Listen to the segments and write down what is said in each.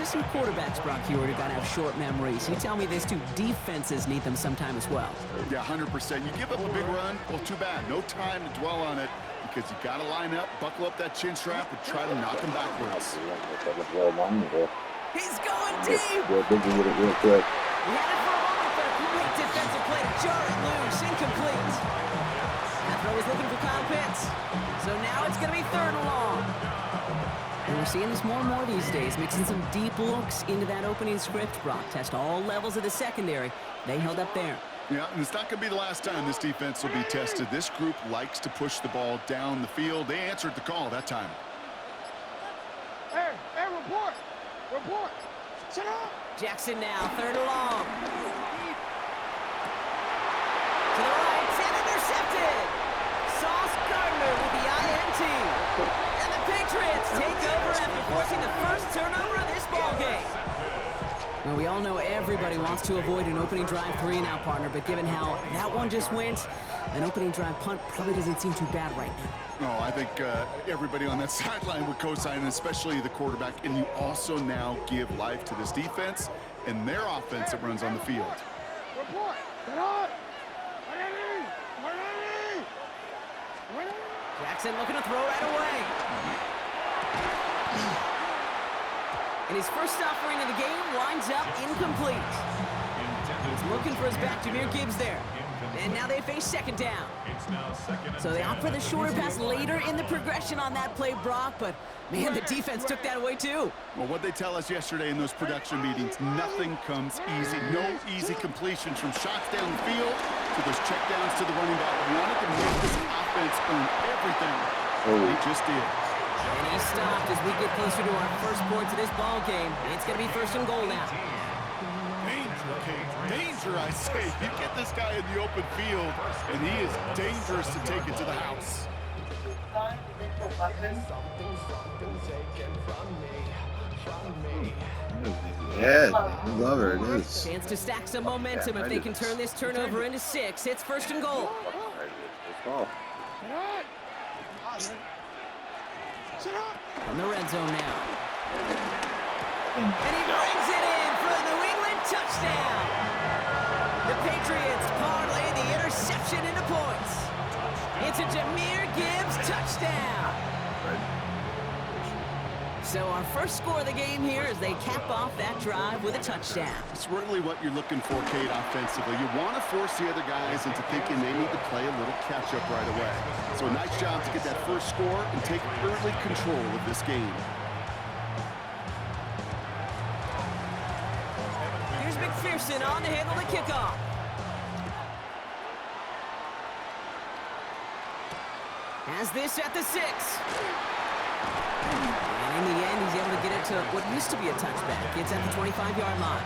just some quarterbacks, Brock, here who got to have short memories. You tell me these two defenses need them sometime as well. Yeah, 100%. You give up a big run, well, too bad. No time to dwell on it because you got to line up, buckle up that chin strap, and try to knock him backwards. He's going deep. Real quick. He had it for a moment, but a great defensive play to jar it loose. Incomplete. That throw was looking for Kyle Pitts. So now it's going to be 3rd and long. And we're seeing this more and more these days, mixing some deep looks into that opening script. Brock test all levels of the secondary. They held up there. Yeah, and it's not going to be the last time this defense will be tested. This group likes to push the ball down the field. They answered the call that time. Hey, report. Report. Sit up. Jackson now, 3rd and long. To the right, and intercepted. Sauce Gardner with the INT. And the Patriots take over after forcing the first turnover of this ballgame. Well, we all know everybody wants to avoid an opening drive 3-and-out, partner, but given how that one just went, an opening drive punt probably doesn't seem too bad right now. No, I think everybody on that sideline would co-sign, and especially the quarterback. And you also now give life to this defense and their offense that runs on the field. Report. Get on. Jackson looking to throw right away. And his first offering of the game winds up incomplete. He's looking for his back, Jahmyr Gibbs there. And now they face 2nd down. So they opt for the shorter pass later in the progression on that play, Brock, but man, the defense took that away too. Well, what they tell us yesterday in those production meetings, nothing comes easy. No easy completions from shots down the field to those checkdowns to the running back. We wanted to make this offense earn everything. They just did. And he stopped as we get closer to our first points of this ball game. It's going to be 1st and goal now. Danger, Kate. Danger, I say. You get this guy in the open field, and he is dangerous to take it to the house. Yeah, love her. It is. Chance to stack some momentum if they can turn this turnover into 6. It's 1st and goal. From the red zone now. And he brings it in for a New England touchdown. The Patriots parlay the interception into points. It's a Jahmyr Gibbs touchdown. So our first score of the game here as they cap off that drive with a touchdown. It's really what you're looking for, Kate, offensively. You want to force the other guys into thinking they need to play a little catch-up right away. So a nice job to get that first score and take early control of this game. Here's McPherson on to handle the kickoff. Has this at the 6. And in the end, he's able to get it to what used to be a touchback. It's at the 25-yard line.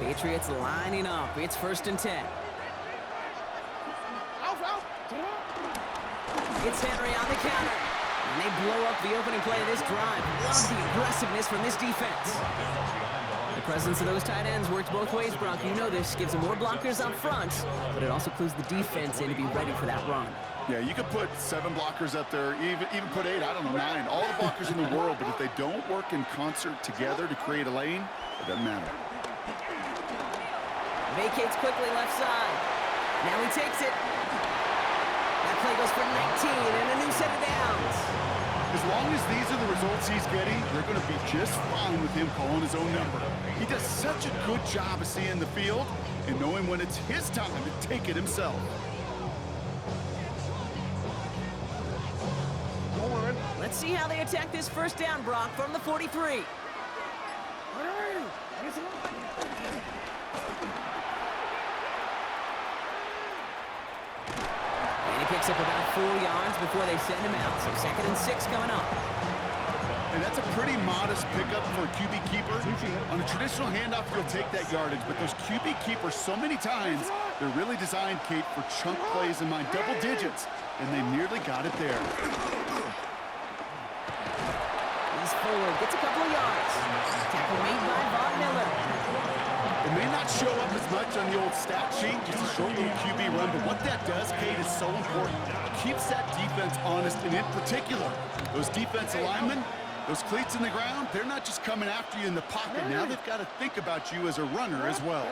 Patriots lining up. It's 1st and 10. It's Henry on the counter. And they blow up the opening play of this drive. Love the aggressiveness from this defense. The presence of those tight ends works both ways, Brock. You know this. Gives them more blockers up front, but it also clues the defense in to be ready for that run. Yeah, you could put 7 blockers up there, even put 8, I don't know, 9. All the blockers in the world, but if they don't work in concert together to create a lane, it doesn't matter. Vacates quickly left side. Now he takes it. That play goes for 19 and a new set of downs. As long as these are the results he's getting, they're going to be just fine with him calling his own number. He does such a good job of seeing the field and knowing when it's his time to take it himself. Let's see how they attack this first down, Brock, from the 43. Picks up about 4 yards before they send him out. So 2nd and 6 coming up. And that's a pretty modest pickup for a QB keeper. On a traditional handoff, you'll take that yardage, but those QB keepers, so many times, they're really designed, Kate, for chunk plays in mind, double digits, and they nearly got it there. He's forward, gets a couple of yards. Tackle made by Von Miller. It may not show up as much on the old stat sheet, just a short little QB run, but what that does, Kate, is so important. It keeps that defense honest, and in particular, those defensive linemen, those cleats in the ground, they're not just coming after you in the pocket. Now they've got to think about you as a runner as well.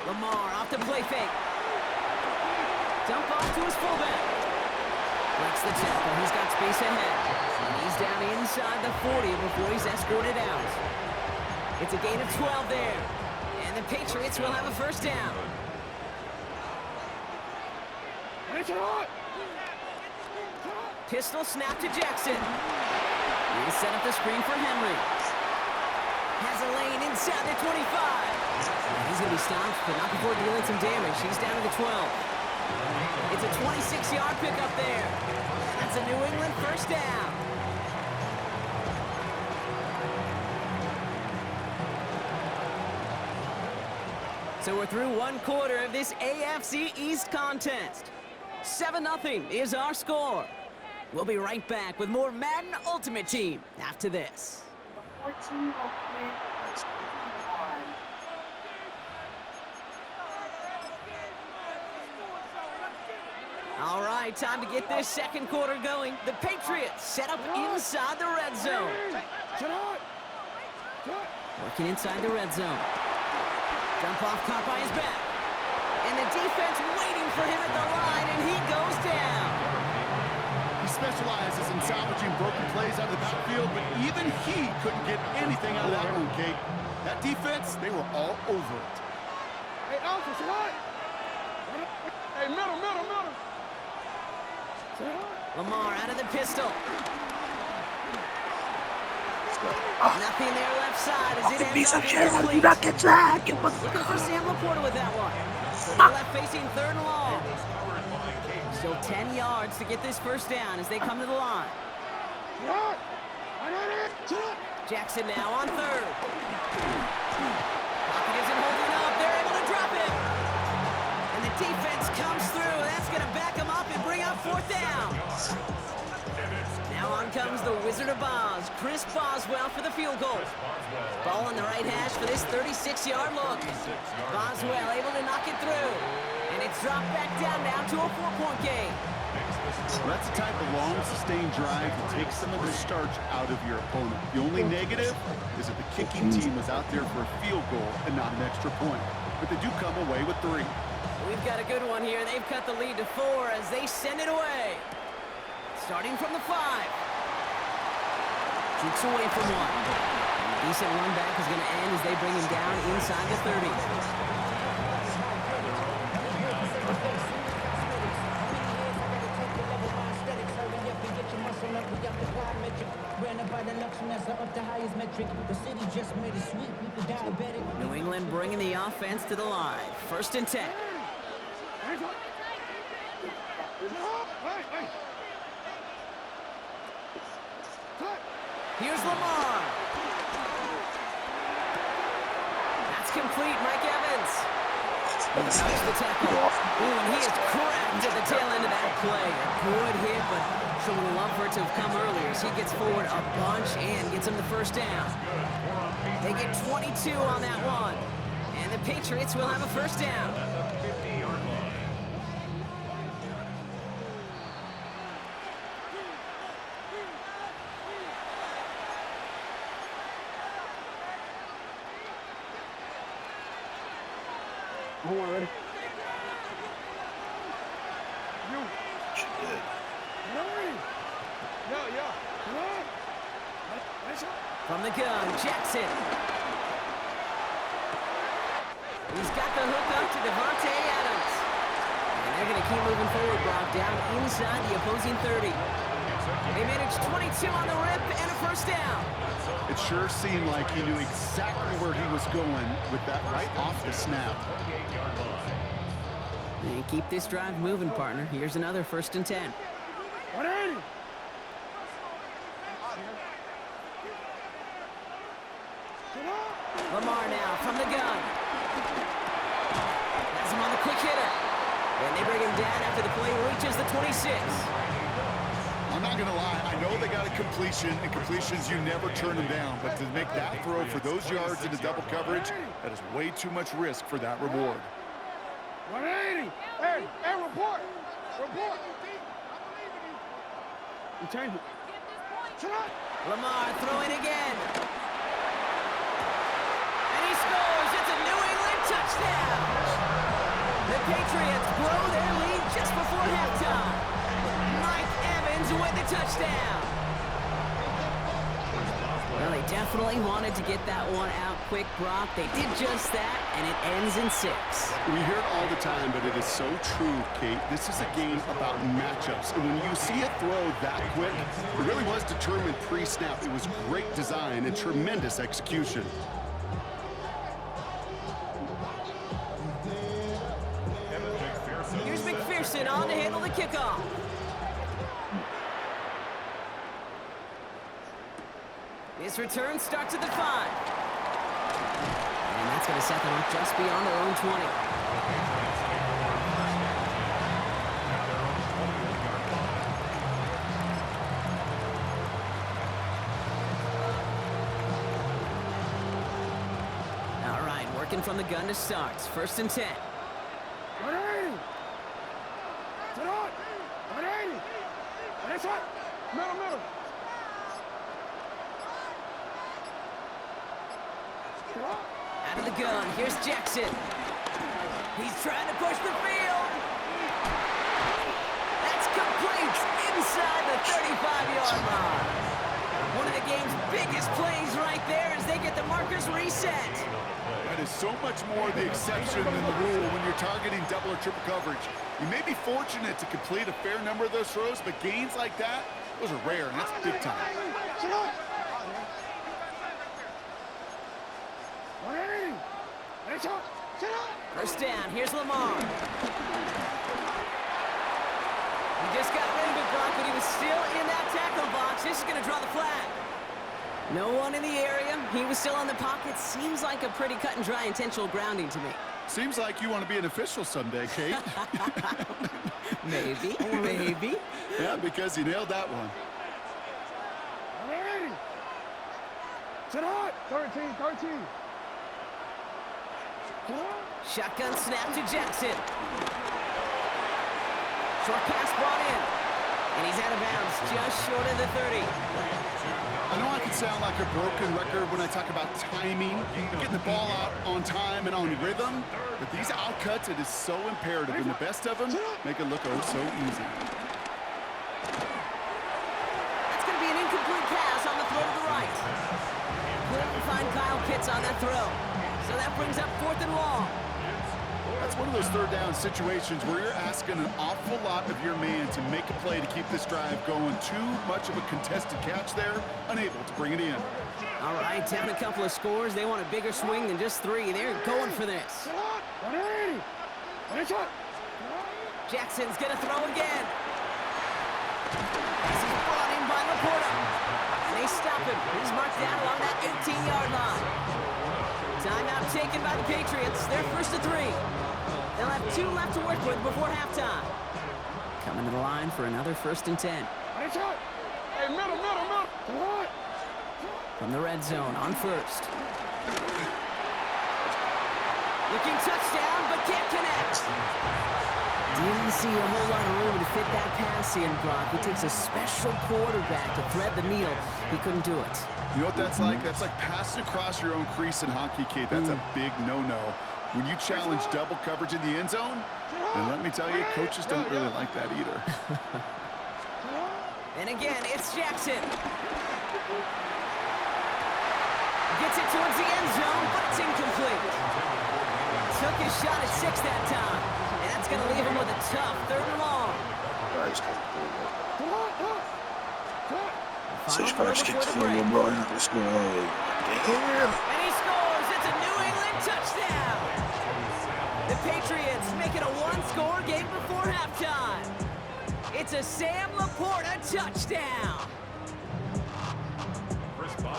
Lamar off the play fake. Dump off to his fullback. Breaks the tackle. He's got space ahead. And he's down inside the 40 before he's escorted out. It's a gain of 12 there. And the Patriots will have a first down. Pistol snap to Jackson. He set up the screen for Henry. Has a lane inside the 25. And he's going to be stopped, but not before dealing some damage. He's down to the 12. It's a 26-yard pickup there. That's a New England first down. So we're through one quarter of this AFC East contest. 7-0 is our score. We'll be right back with more Madden Ultimate Team after this. All right, time to get this second quarter going. The Patriots set up inside the red zone. Working inside the red zone. Jump off caught by his back. And the defense waiting for him at the line, and he goes down. He specializes in salvaging broken plays out of the backfield, but even he couldn't get anything out of that one, Kate. That defense, they were all over it. Hey, Alpha, what? Hey, middle. Lamar out of the pistol. Nothing there left side as it ends up incomplete. Looking for Sam Laporta with that one. They're left facing 3rd and long. Still 10 yards to get this first down as they come to the line. Jackson now on 3rd. Pocket isn't holding up. They're able to drop him. And the defense comes through. That's going to back him up and bring up 4th down. Now on comes the Wizard of Oz, Chris Boswell for the field goal. Ball on the right hash for this 36-yard look. Boswell able to knock it through. And it's dropped back down now to a 4-point game. Well, that's the type of long, sustained drive that takes some of the starch out of your opponent. The only negative is that the kicking team was out there for a field goal and not an extra point. But they do come away with 3. We've got a good one here. They've cut the lead to 4 as they send it away. Starting from the 5. Jukes away from 1. And a decent run back is going to end as they bring him down inside the 30. New England bringing the offense to the line. 1st and 10. Here's Lamar. That's complete, Mike Evans. Touch the tackle. Ooh, and he is cracked at the tail end of that play. A good hit, but sure would love for it to have come earlier. So he gets forward a bunch and gets him the first down. They get 22 on that one. And the Patriots will have a first down. Hold on, ready? You. Yeah. Come on. From the gun, Jackson. He's got the hook up to Devontae Adams. And they're going to keep moving forward, Brock, down inside the opposing 30. They managed 22 on the rip and a first down. It sure seemed like he knew exactly where he was going with that right off the snap. And keep this drive moving, partner. Here's another 1st and 10. 180. Lamar now from the gun. Has him on the quick hitter. And they bring him down after the play reaches the 26. I'm not going to lie. I know they got a completion, and completions, you never turn them down. But to make that throw for those yards into double coverage, that is way too much risk for that reward. 180. Hey, report. Report. You change it. Lamar throwing again. And he scores. It's a New England touchdown. The Patriots blow their lead just before halftime. Mike Evans with the touchdown. Well, they definitely wanted to get that one out quick, Brock. They did just that, and it ends in 6. We hear it all the time, but it is so true, Kate. This is a game about matchups. And when you see a throw that quick, it really was determined pre-snap. It was great design and tremendous execution. Here's McPherson on to handle the kickoff. His return starts at the 5. And that's going to set them up just beyond their own 20. All right, working from the gun to start. 1st and 10. 180. Sit on. 180. That's right. Middle. Out of the gun, here's Jackson. He's trying to push the field. That's complete inside the 35-yard line. One of the game's biggest plays right there as they get the markers reset. That is so much more the exception than the rule when you're targeting double or triple coverage. You may be fortunate to complete a fair number of those throws, but gains like that, those are rare, and that's big time. 180. That's up. Sit up. 1st down, here's Lamar. He just got rid of it, Brock, but he was still in that tackle box. This is going to draw the flag. No one in the area. He was still in the pocket. Seems like a pretty cut and dry intentional grounding to me. Seems like you want to be an official someday, Kate. Maybe. Yeah, because you nailed that one. 180. Sit on. 13. Shotgun snap to Jackson. Short pass brought in. And he's out of bounds, just short of the 30. I know I can sound like a broken record when I talk about timing, getting the ball out on time and on rhythm, but these outcuts, it is so imperative, and the best of them make it look oh so easy. That's going to be an incomplete pass on the throw to the right. Couldn't find Kyle Pitts on that throw. So that brings up 4th and long. That's one of those 3rd down situations where you're asking an awful lot of your man to make a play to keep this drive going. Too much of a contested catch there, unable to bring it in. All right, down a couple of scores. They want a bigger swing than just 3. They're going for this. 180. That's up. Jackson's going to throw again. This is brought in by Laporta. And they stop him. He's marked down along that 18-yard line. Timeout taken by the Patriots. They're 1st and 3. They'll have 2 left to work with before halftime. Coming to the line for another 1st and 10. That's up. Hey, middle. From the red zone on 1st. Looking touchdown, but can't connect. Didn't see a whole lot of room to fit that pass in, Brock. It takes a special quarterback to thread the needle. He couldn't do it. You know what that's like? That's like passing across your own crease in hockey, Kate. That's a big no-no. When you challenge double coverage in the end zone, and let me tell you, coaches don't really like that either. And again, it's Jackson. Gets it towards the end zone, but it's incomplete. Took his shot at 6 that time. And that's going to leave him with a tough 3rd and long. Coś patrzcie, twoją broń wysłałem. Damn! And he scores! It's a New England touchdown! The Patriots make it a 1-score game before halftime. It's a Sam Laporta touchdown!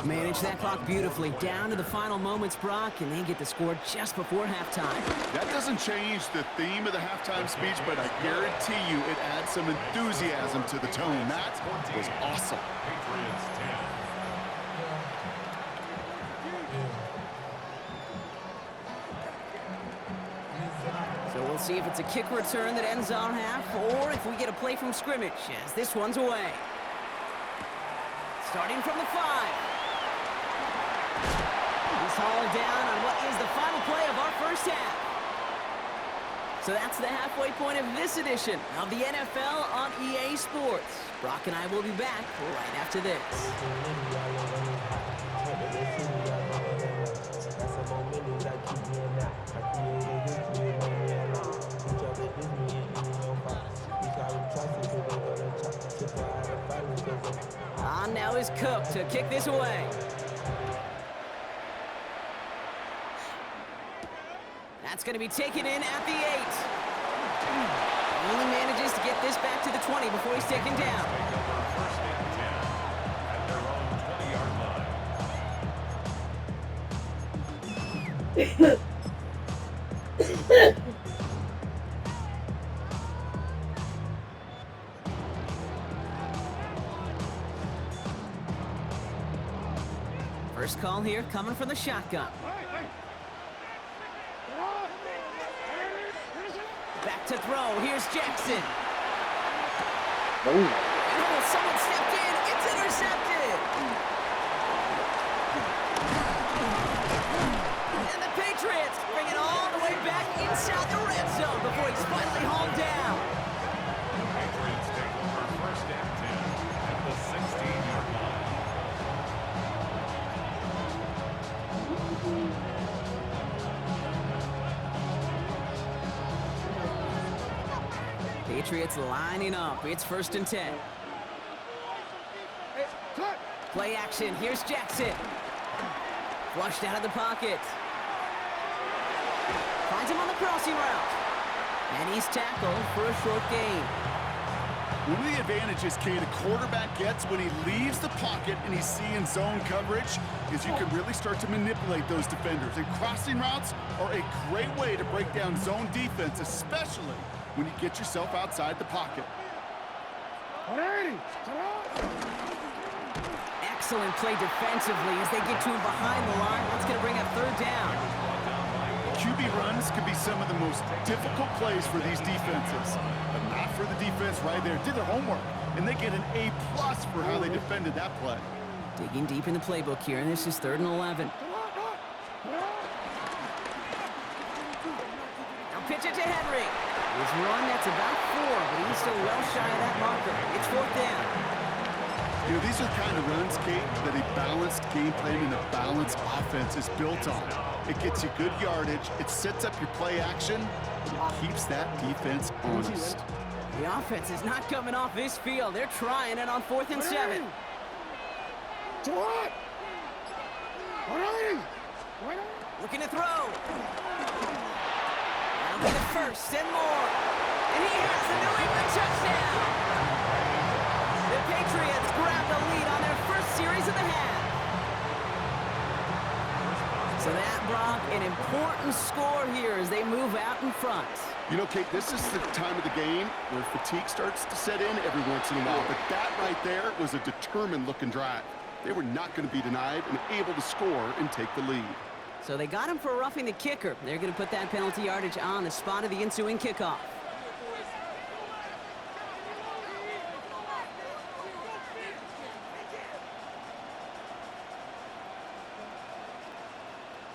Manage that clock beautifully. Down to the final moments, Brock, and they get the score just before halftime. That doesn't change the theme of the halftime speech, but I guarantee you it adds some enthusiasm to the tone. That was awesome. So we'll see if it's a kick return that ends our half, or if we get a play from scrimmage, as this one's away. Starting from the 5. He's hauled down on what is the final play of our first half. So that's the halfway point of this edition of the NFL on EA Sports. Brock and I will be back right after this. On now is Cook to kick this away. That's going to be taken in at the 8. Only manages to get this back to the 20 before he's taken down. First call here coming from the shotgun. Back to throw. Here's Jackson. Oh. Oh, someone stepped in. It's intercepted. And the Patriots bring it all the way back inside the red zone before he's finally hauled down. Patriots take over first and 10 at the 16-yard line. Patriots lining up. It's first and 10. Play action. Here's Jackson. Flushed out of the pocket. Finds him on the crossing route. And he's tackled for a short gain. One of the advantages, Kate, a quarterback gets when he leaves the pocket and he's seeing zone coverage is you can really start to manipulate those defenders. And crossing routes are a great way to break down zone defense, especially when you get yourself outside the pocket. Excellent play defensively as they get to him behind the line. That's going to bring up third down. QB runs can be some of the most difficult plays for these defenses, but not for the defense right there. Did their homework, and they get an A+ for how they defended that play. Digging deep in the playbook here, and this is 3rd and 11. Now pitch it to Henry. His run, that's about 4, but he's still well shy of that marker. It's 4th down. You know, these are the kind of runs, Kate, that a balanced game plan and a balanced offense is built on. It gets you good yardage, it sets up your play action, and it keeps that defense honest. The offense is not coming off this field. They're trying it on 4th and 7. Looking to throw. That'll be the first and more. And he has the New England touchdown. The Patriots grab the lead on their first series of the half. So that, Brock, an important score here as they move out in front. You know, Kate, this is the time of the game where fatigue starts to set in every once in a while, but that right there was a determined-looking drive. They were not going to be denied and able to score and take the lead. So they got him for roughing the kicker. They're going to put that penalty yardage on the spot of the ensuing kickoff.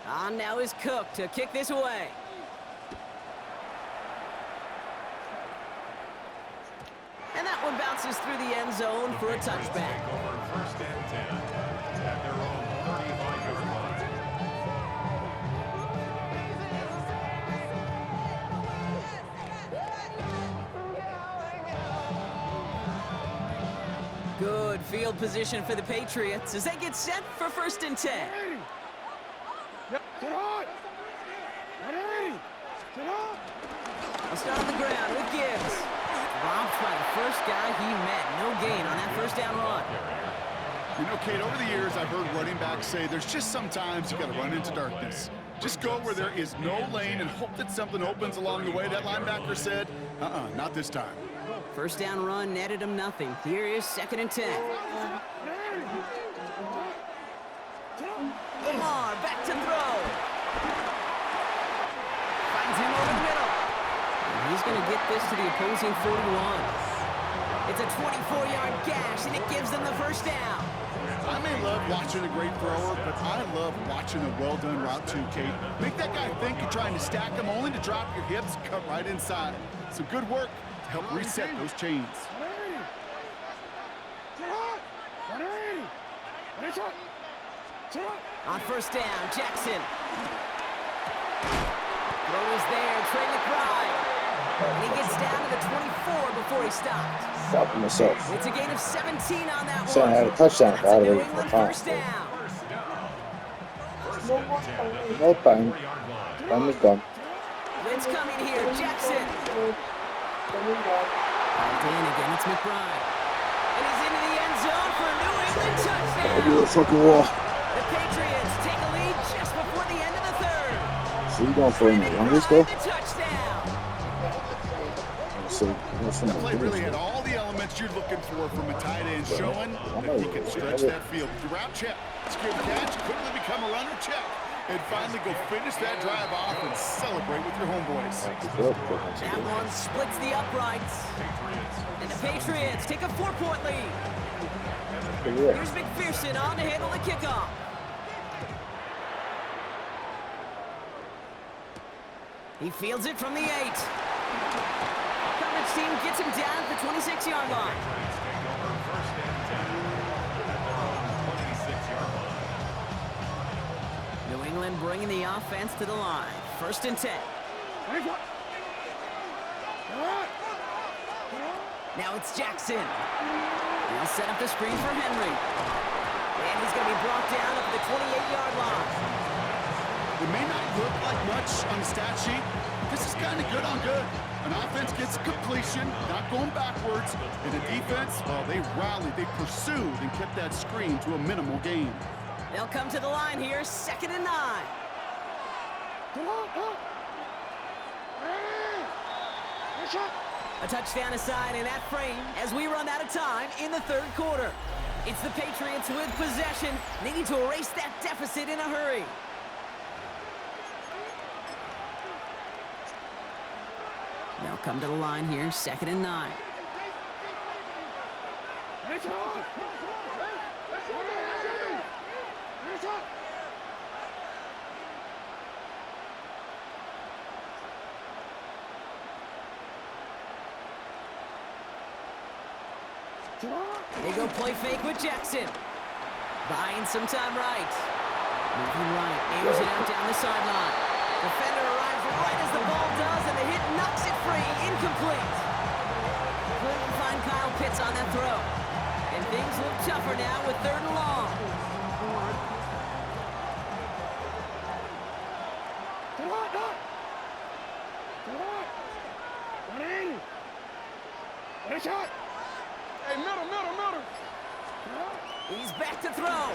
On now is Cook to kick this away. And that one bounces through the end zone for a touchback. Take over first and 10 at their own 35-yard line. Good field position for the Patriots as they get set for first and 10. We'll start on the ground with Gibbs. Dropped by the first guy he met. No gain on that first down run. You know, Kate, over the years, I've heard running backs say there's just sometimes you got to run into darkness. Just go where there is no lane and hope that something opens along the way. That linebacker said, not this time. First down run netted him nothing. Here is 2nd and 10. Lamar back to throw. Finds him over the middle. And he's going to get this to the opposing 41. It's a 24-yard gash, and it gives them the first down. I may love watching a great thrower, but I love watching a well-done route too, Kate. Make that guy think you're trying to stack him, only to drop your hips, cut right inside. Some good work to help reset those chains. On first down, Jackson. Throw is there, Trey McBride. And he gets down to the 24 before he stopped. Stopping myself. It's a gain of 17 on that Saying I one. had a touchdown That's out a of New it. England first down. No time. Time is done. Blitz coming here, Jackson. Dan again, it's McBride. And he's into the end zone for a New England touchdown. You're a fucking wall. The Patriots take a lead just before the end of the third. So you going for Trey the longest McBride, go? the touchdown. So That play really had all the elements you're looking for from a tight end, showing that he can stretch that field. The route check, secure the catch, quickly become a runner check, and finally go finish that drive off and celebrate with your homeboys. That one splits the uprights. And the Patriots take a 4-point lead. Here's McPherson on to handle the kickoff. He fields it from the 8. Coverage team gets him down at the 26-yard line. New England bringing the offense to the line. 1st and 10. Now it's Jackson. He'll set up the screen for Henry. And he's going to be brought down at the 28-yard line. It may not look like much on the stat sheet, but this is kind of good on good. An offense gets completion, not going backwards, and the defense, well, they rallied, they pursued, and kept that screen to a minimal gain. They'll come to the line here, 2nd and 9. A touchdown aside in that frame as we run out of time in the 3rd quarter. It's the Patriots with possession, needing to erase that deficit in a hurry. They'll come to the line here, 2nd and 9. They go play fake with Jackson. Buying some time right. Moving right, aims it out down the sideline. Defender arrives right as the ball does, and the hit knocks it free. Incomplete. Couldn't find Kyle Pitts on that throw. And things look tougher now with 3rd and long. Hey, middle. He's back to throw.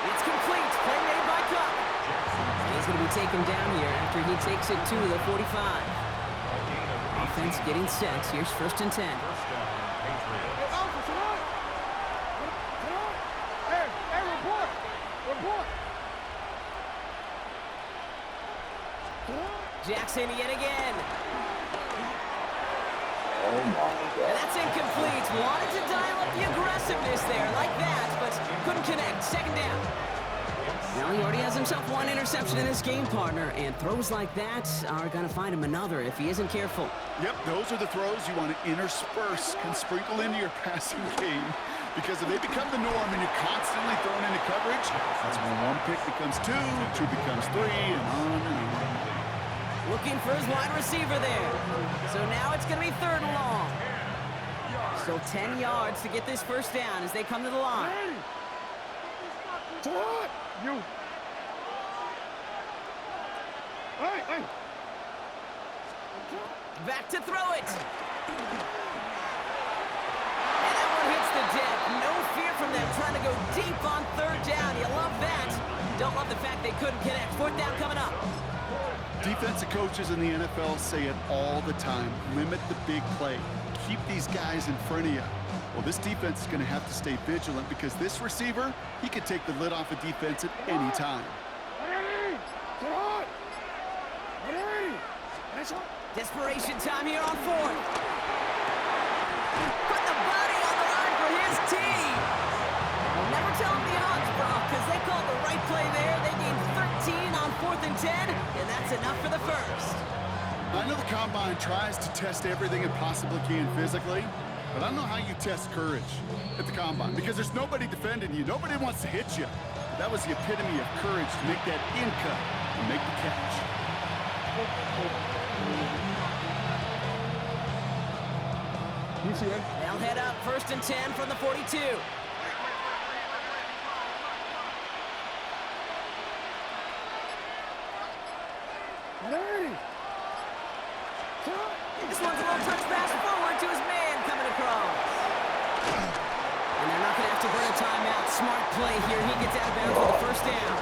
It's complete. Play made by Cup. And he's going to be taken down here after he takes it to the 45. Offense getting set. Here's 1st and 10. Hey, report. Jackson yet again. Oh my And God. that's incomplete. Wanted to dial up the aggressiveness there like that, but couldn't connect. 2nd down. Now he already has himself one interception in his game, partner, and throws like that are going to find him another if he isn't careful. Yep, those are the throws you want to intersperse and sprinkle into your passing game. Because if they become the norm and you're constantly thrown into coverage, that's when 1 pick becomes 2, 2 becomes 3, and on and on. Looking for his wide receiver there. So now it's going to be 3rd and long. Still 10 yards to get this first down as they come to the line. You. Hey. Back to throw it. And that one They're trying to go deep on third down. You love that. Don't love the fact they couldn't connect. Fourth down coming up. Defensive coaches in the NFL say it all the time. Limit the big play. Keep these guys in front of you. Well, this defense is going to have to stay vigilant because this receiver, he could take the lid off a defense at any time. Desperation time here on fourth. Put the body on the line for his team. We'll never tell him the odds, Brock, because they called the right play there. They gained 13 on 4th and 10, and that's enough for the first. I know the Combine tries to test everything it possibly can physically, but I don't know how you test courage at the Combine because there's nobody defending you. Nobody wants to hit you. But that was the epitome of courage to make that in cut and make the catch. They'll head up 1st and 10 from the 42. This one's a little touch pass forward to his man coming across. And they're not going to have to burn a timeout. Smart play here. He gets out of bounds with the first down.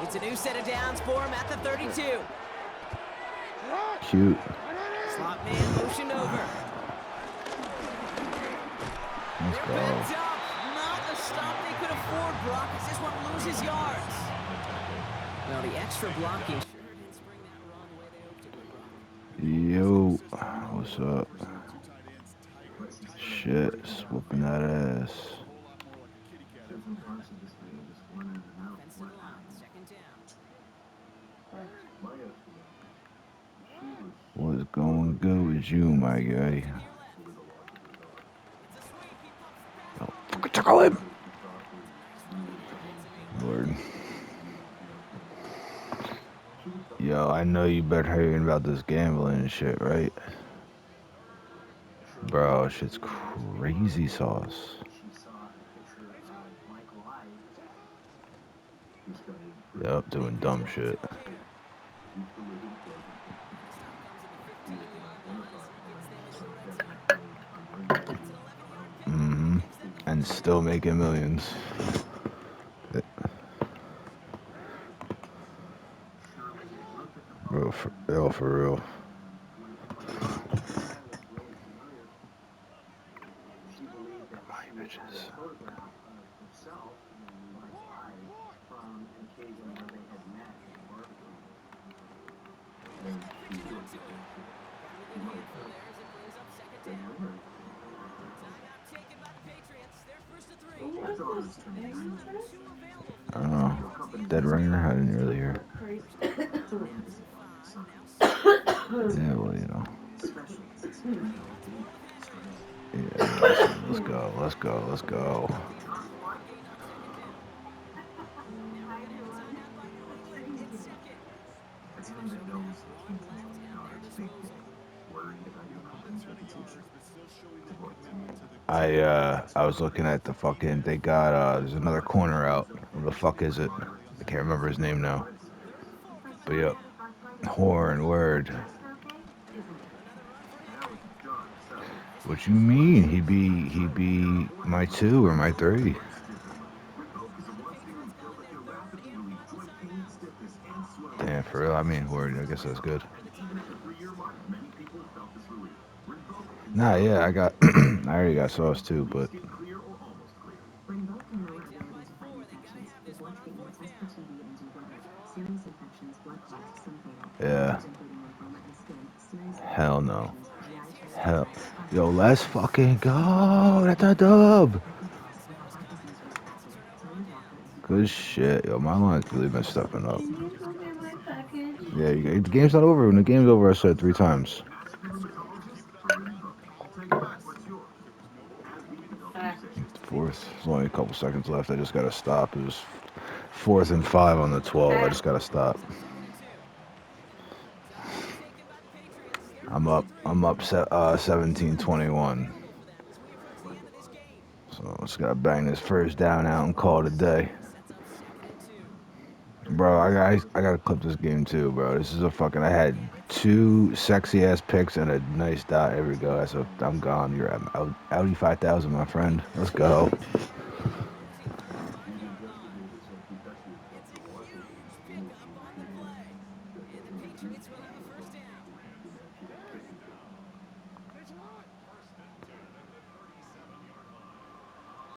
It's a new set of downs for him at the 32. Cute. Slot man motioned over. Let's They're go. bent up. Not a stop they could afford, Brock. He just won't lose his yards. Well, the extra blocking sure didn't spring that wrong the way they hoped it would, Brock. Yo, what's up? Shit, whooping that ass. Defensive line, 2nd down. What's going good with you, my guy? Oh, fucking tackle him! Lord. Yo, I know you been hearing about this gambling and shit, right? Bro, shit's crazy sauce. Yup, doing dumb shit. And still making millions. Bro, for real. My bitches. I don't know. Dead ringer had an earlier. Yeah, well, you know. Yeah, let's go. I was looking at the fucking, they got, there's another corner out. Where the fuck is it? I can't remember his name now. But yep. Horn, word. What you mean? He'd be my 2 or my 3. Damn, for real? I mean, word, I guess that's good. Nah, yeah, I already got sauce too, but. Yeah. Hell no. Hell. Yo, let's fucking go. That's a dub. Good shit. Yo, my line's really been stepping up. Yeah, the game's not over. When the game's over, I said 3 times. Fourth. There's only a couple seconds left. I just gotta stop. It was 4th and 5 on the 12. I just gotta stop. I'm up 17-21. So just gotta bang this first down out and call it a day. Bro, I gotta clip this game too, bro. This is a fucking. I had 2 sexy ass picks and a nice dot. Here we go. I'm gone. You're out. Audi 5000, my friend. Let's go.